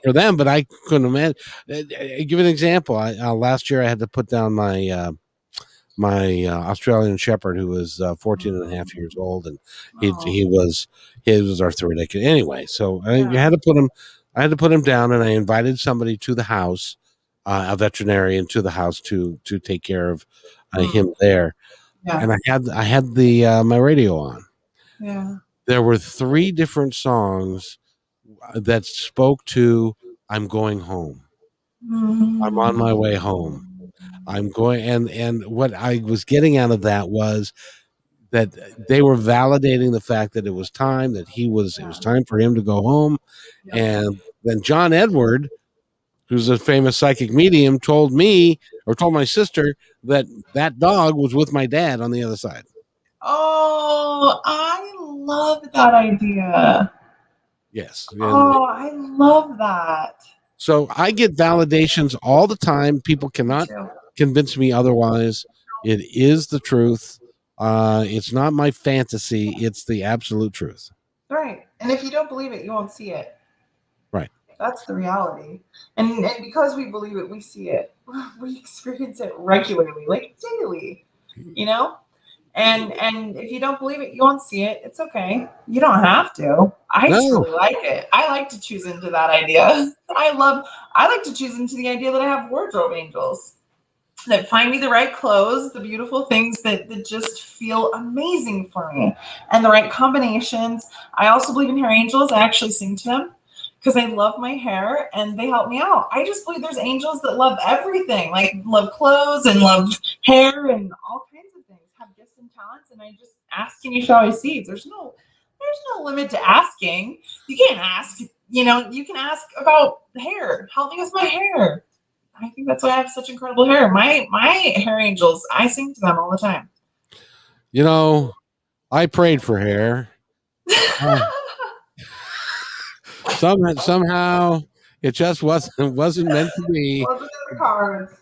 for them, but I couldn't imagine. Give you an example. Last year I had to put down my Australian Shepherd, who was 14 and a half years old, and he was arthritic anyway. So I had to put him down, and I invited somebody to the house, a veterinarian to the house to take care of him there. Yeah. And I had the my radio on. Yeah. There were 3 different songs that spoke to I'm going home. I'm on my way home. I'm going, and what I was getting out of that was that they were validating the fact that it was time it was time for him to go home. And then John Edward, who's a famous psychic medium, told me, or told my sister, that dog was with my dad on the other side. Oh, I love that idea. Yes. Oh, I love that. So I get validations all the time. People cannot Too. convince me otherwise. It is the truth. It's not my fantasy. It's the absolute truth. Right. And if you don't believe it, you won't see it. Right. That's the reality. And because we believe it, we see it. We experience it regularly, like daily, you know? And if you don't believe it, you won't see it. It's okay. You don't have to. I just No. really like it. I like to choose into that idea. I like to choose into the idea that I have wardrobe angels that find me the right clothes, the beautiful things that just feel amazing for me, and the right combinations. I also believe in hair angels. I actually sing to them because I love my hair and they help me out. I just believe there's angels that love everything, like love clothes and love hair and all kinds of things, have gifts and talents. And I just ask and you shall receive. There's no limit to asking. You can't ask, you can ask about hair. Help me with my hair. I think that's why I have such incredible hair. My hair angels, I sing to them all the time. I prayed for hair. Somehow it just wasn't meant to be. Wasn't in the cards.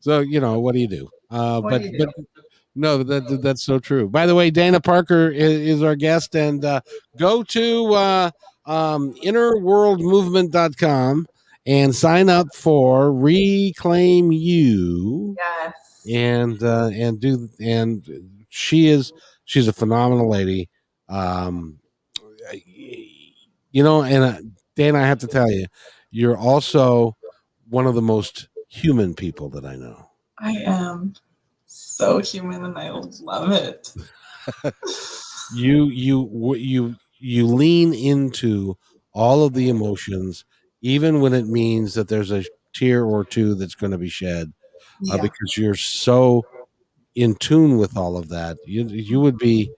So what do you do? What do you do? But no, that's so true. By the way, Dana Parker is our guest, and go to innerworldmovement.com and sign up for Reclaim You. Yes. And she's a phenomenal lady. And Dan, I have to tell you, you're also one of the most human people that I know. I am so human and I love it. You lean into all of the emotions, even when it means that there's a tear or two that's going to be shed, Yeah. because you're so in tune with all of that. You would be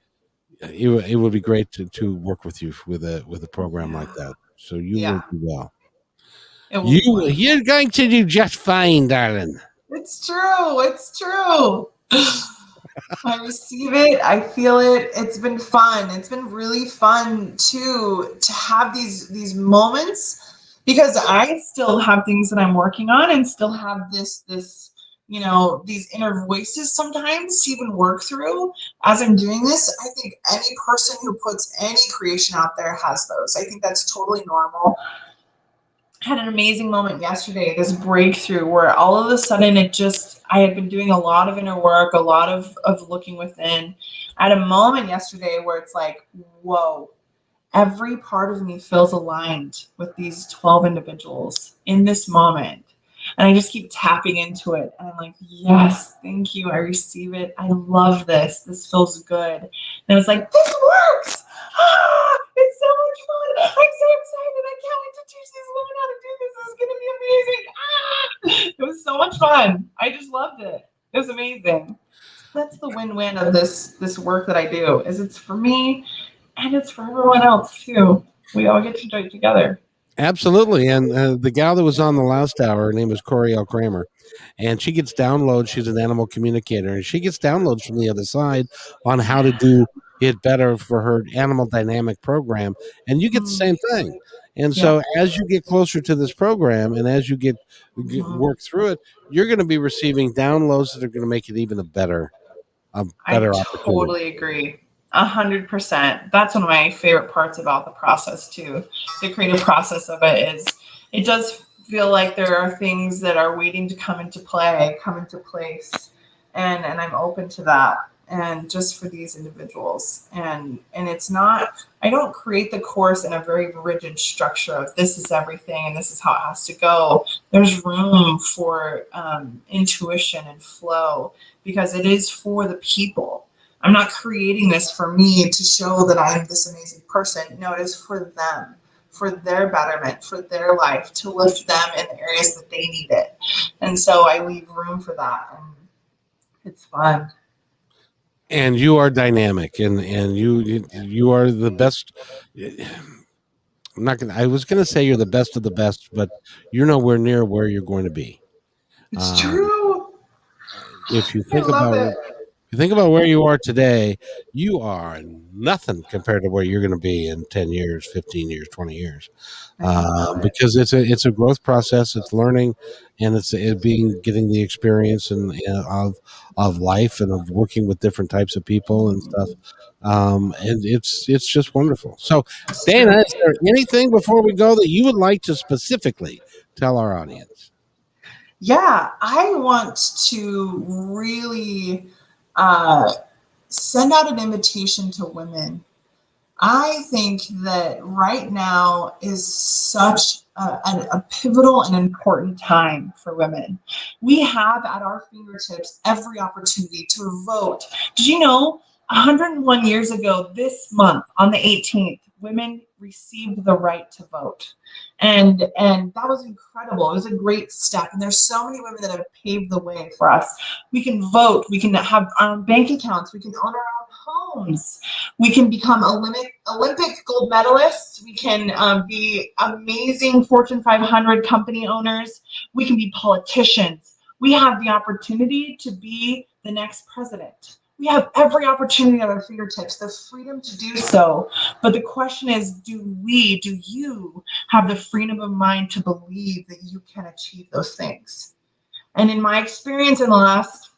it would be great to work with you with a program like that. So you will do well. You're going to do just fine, darling. It's true. It's true. I receive it. I feel it. It's been fun. It's been really fun to have these moments, because I still have things that I'm working on and still have this these inner voices sometimes to even work through as I'm doing this. I think any person who puts any creation out there has those. I think that's totally normal. Had an amazing moment yesterday, this breakthrough where all of a sudden I had been doing a lot of inner work, a lot of looking within. I had a moment yesterday where it's like, whoa, every part of me feels aligned with these 12 individuals in this moment. And I just keep tapping into it. And I'm like, yes, thank you. I receive it. I love this. This feels good. And it was like, this works. Ah, it's so much fun. I'm so excited. I can't wait to teach these women how to do this. This is going to be amazing. Ah, it was so much fun. I just loved it. It was amazing. That's the win-win of this work that I do, is it's for me and it's for everyone else too. We all get to do it together. Absolutely. And the gal that was on the last hour, her name is Coriel Kramer, and she gets downloads. She's an animal communicator, and she gets downloads from the other side on how to do it better for her animal dynamic program. And you get the same thing. And so as you get closer to this program and as you get work through it, you're going to be receiving downloads that are going to make it even a better opportunity. Totally agree. 100%. That's one of my favorite parts about the process too. The creative process of it is, it does feel like there are things that are waiting to come into place, and I'm open to that. And just for these individuals, and it's not, I don't create the course in a very rigid structure of this is everything and this is how it has to go. There's room for intuition and flow, because it is for the people. I'm not creating this for me to show that I'm this amazing person. No, it is for them, for their betterment, for their life, to lift them in the areas that they need it. And so I leave room for that. And it's fun. And you are dynamic, and you are the best. I was gonna say you're the best of the best, but you're nowhere near where you're going to be. It's true. If you think about where you are today, you are nothing compared to where you're going to be in 10 years, 15 years, 20 years. Because it's a growth process, it's learning, and it's getting the experience of life and of working with different types of people and stuff. And it's just wonderful. So, Dana, is there anything before we go that you would like to specifically tell our audience? Yeah, I want to really send out an invitation to women. I think that right now is such a pivotal and important time for women. We have at our fingertips every opportunity to vote. Did you know 101 years ago this month on the 18th, women received the right to vote? And that was incredible. It was a great step. And there's so many women that have paved the way for us. We can vote. We can have our own bank accounts. We can own our own homes. We can become Olympic gold medalists. We can be amazing Fortune 500 company owners. We can be politicians. We have the opportunity to be the next president. We have every opportunity at our fingertips, the freedom to do so. But the question is, do you have the freedom of mind to believe that you can achieve those things? And in my experience in the last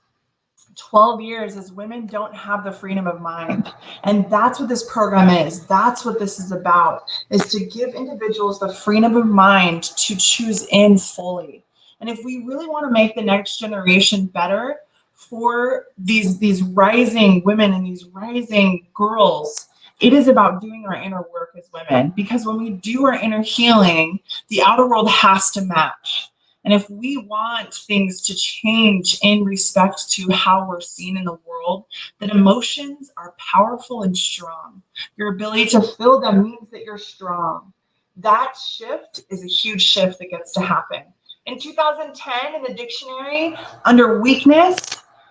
12 years, is women don't have the freedom of mind. And that's what this program is. That's what this is about, is to give individuals the freedom of mind to choose in fully. And if we really want to make the next generation better, for these rising women and these rising girls It is about doing our inner work as women, because when we do our inner healing, the outer world has to match. And if we want things to change in respect to how we're seen in the world, then emotions are powerful and strong. Your ability to feel them means that you're strong. That shift is a huge shift that gets to happen. In 2010, in the dictionary, under weakness,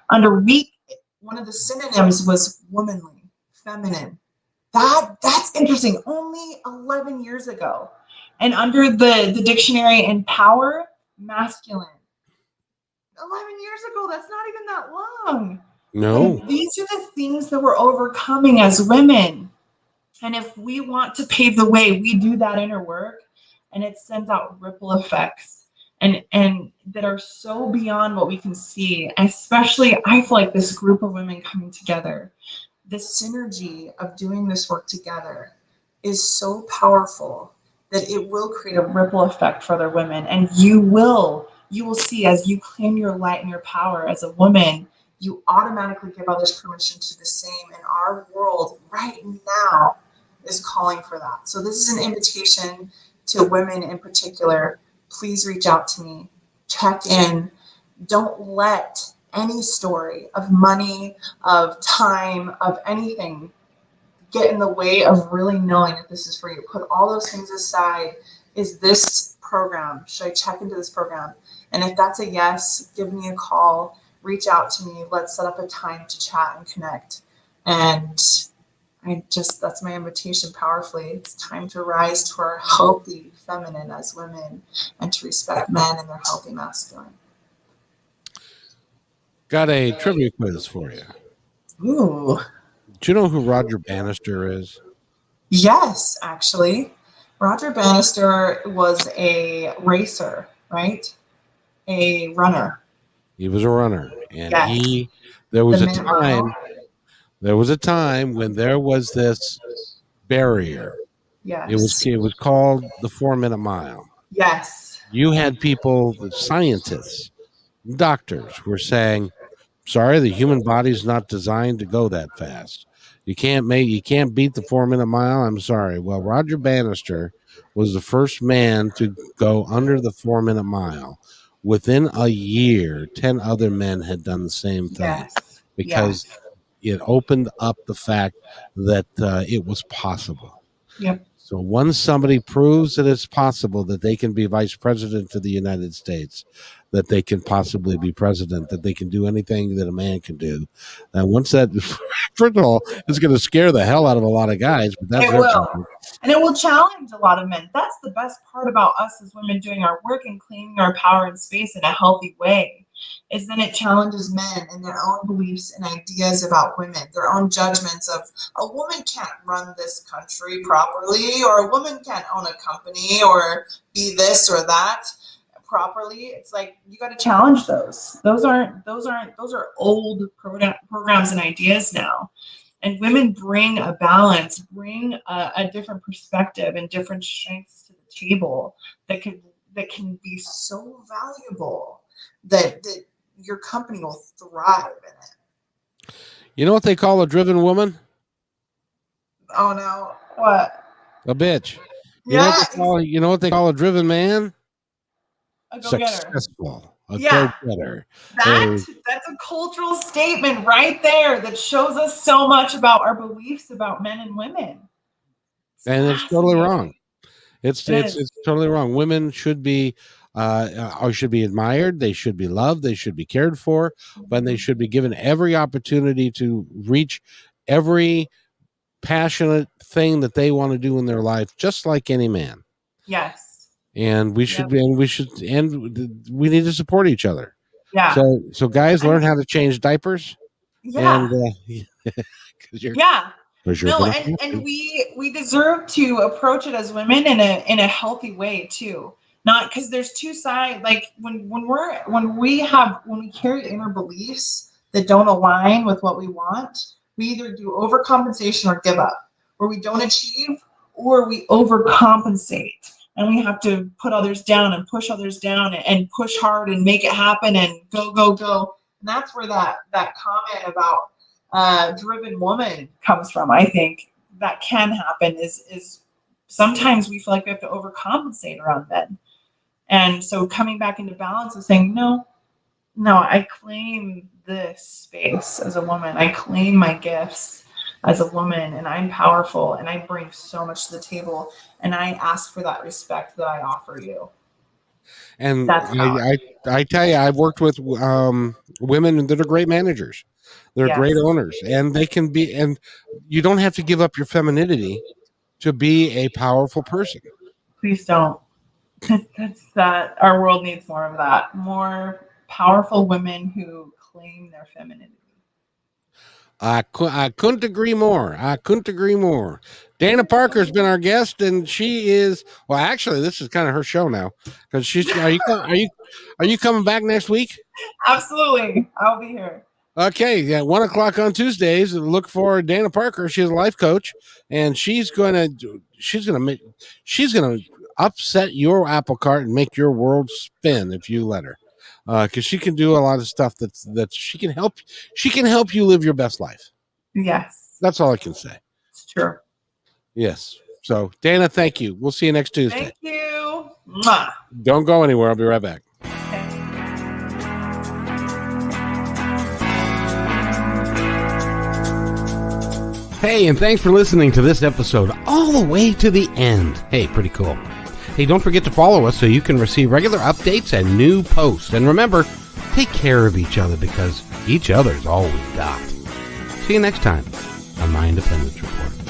under weak, one of the synonyms was womanly, feminine. That's interesting. Only 11 years ago. And under the dictionary in power, masculine. 11 years ago, that's not even that long. No. And these are the things that we're overcoming as women. And if we want to pave the way, we do that inner work, and it sends out ripple effects and that are so beyond what we can see. Especially, I feel like this group of women coming together, the synergy of doing this work together is so powerful that it will create a ripple effect for other women. And you will see, as you claim your light and your power as a woman, you automatically give others permission to do the same. And our world right now is calling for that. So this is an invitation to women in particular. Please reach out to me, check in. Don't let any story of money, of time, of anything get in the way of really knowing that this is for you. Put all those things aside. Is this program, should I check into this program? And if that's a yes, give me a call, reach out to me. Let's set up a time to chat and connect. And that's my invitation powerfully. It's time to rise to our healthy feminine as women and to respect men and their healthy masculine. Got a trivia quiz for you. Ooh. Do you know who Roger Bannister is? Yes, actually. Roger Bannister was a racer, right? A runner. He was a runner. And Yes. there was a time when there was this barrier. Yes. It was called the 4-minute mile. Yes. You had people, the scientists, doctors were saying, sorry, the human body's not designed to go that fast. You can't beat the 4-minute mile. I'm sorry. Well, Roger Bannister was the first man to go under the 4-minute mile. Within a year, 10 other men had done the same thing. Yes. Because it opened up the fact that it was possible. Yep. So once somebody proves that it's possible that they can be vice president of the United States, that they can possibly be president, that they can do anything that a man can do, and once that, first of all, it's going to scare the hell out of a lot of guys. But that's it will. And it will challenge a lot of men. That's the best part about us as women doing our work and claiming our power and space in a healthy way, is then it challenges men and their own beliefs and ideas about women, their own judgments of a woman can't run this country properly, or a woman can't own a company or be this or that properly. It's like, you got to challenge those. Those are old programs and ideas now. And women bring a balance, bring a different perspective and different strengths to the table that can be so valuable that your company will thrive in it. You know what they call a driven woman? Oh no, what? A bitch. You know what they call a driven man? A go-getter. Successful. A go-getter. That's a cultural statement right there that shows us so much about our beliefs about men and women. It's totally wrong. It's totally wrong. Women should be admired. They should be loved. They should be cared for, but they should be given every opportunity to reach every passionate thing that they want to do in their life, just like any man. Yes. And we need to support each other. Yeah. So guys, learn how to change diapers. Yeah. And, and we deserve to approach it as women in a healthy way too. Not because there's two sides. Like when we carry inner beliefs that don't align with what we want, we either do overcompensation or give up, or we don't achieve, or we overcompensate. And we have to put others down and push others down and push hard and make it happen and go, go, go. And that's where that comment about driven woman comes from, I think. that can happen is sometimes we feel like we have to overcompensate around men. And so coming back into balance and saying, no, I claim this space as a woman. I claim my gifts as a woman, and I'm powerful, and I bring so much to the table, and I ask for that respect that I offer you. And That's I tell you, I've worked with women that are great managers. They're Yes. great owners, and they can be, and you don't have to give up your femininity to be a powerful person. Please don't. That's that. Our world needs more of that. More powerful women who claim their femininity. I couldn't agree more. Dana Parker's been our guest, and she is, well, actually, this is kind of her show now, because she's. Are you coming back next week? Absolutely, I'll be here. Okay, yeah, 1:00 on Tuesdays. Look for Dana Parker. She's a life coach, and she's gonna upset your apple cart and make your world spin if you let her. Because she can do a lot of stuff that she can help you live your best life. Yes, That's all I can say. it's true. Yes. So Dana, thank you. We'll see you next Tuesday. Thank you. Mwah. Don't go anywhere. I'll be right back. Okay. Hey, and thanks for listening to this episode all the way to the end. Hey, pretty cool. Hey, don't forget to follow us so you can receive regular updates and new posts. And remember, take care of each other because each other's all we've got. See you next time on My Independence Report.